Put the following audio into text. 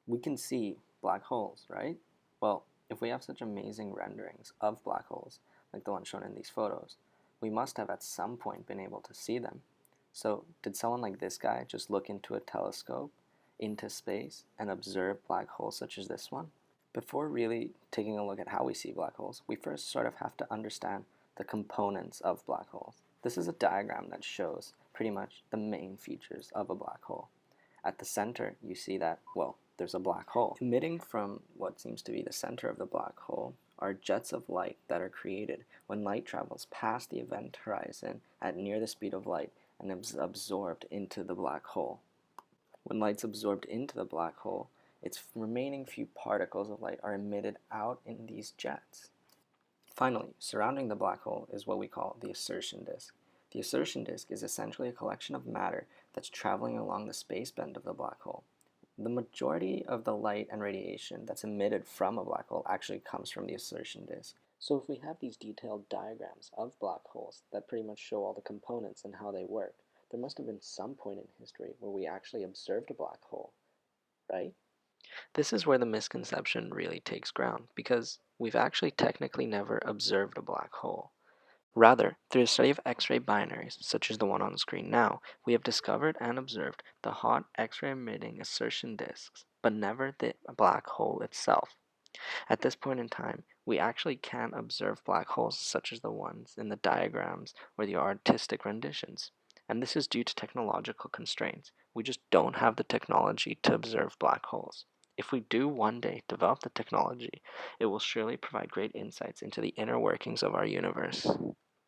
We can see black holes, right? Well, if we have such amazing renderings of black holes, like the one shown in these photos, we must have at some point been able to see them. So did someone like this guy just look into a telescope, into space, and observe black holes such as this one? Before really taking a look at how we see black holes, we first sort of have to understand the components of black holes. This is a diagram that shows pretty much the main features of a black hole. At the center, you see that, well, there's a black hole. Emitting from what seems to be the center of the black hole are jets of light that are created when light travels past the event horizon at near the speed of light and is absorbed into the black hole. When light's absorbed into the black hole, its remaining few particles of light are emitted out in these jets. Finally, surrounding the black hole is what we call the insertion disk. The insertion disk is essentially a collection of matter that's traveling along the space band of the black hole. The majority of the light and radiation that's emitted from a black hole actually comes from the insertion disk. So if we have these detailed diagrams of black holes that pretty much show all the components and how they work, there must have been some point in history where we actually observed a black hole, right? This is where the misconception really takes ground, because we've actually technically never observed a black hole. Rather, through the study of X-ray binaries, such as the one on the screen now, we have discovered and observed the hot X-ray emitting insertion disks, but never the black hole itself. At this point in time, we actually can't observe black holes such as the ones in the diagrams or the artistic renditions. And this is due to technological constraints. We just don't have the technology to observe black holes. If we do one day develop the technology, it will surely provide great insights into the inner workings of our universe.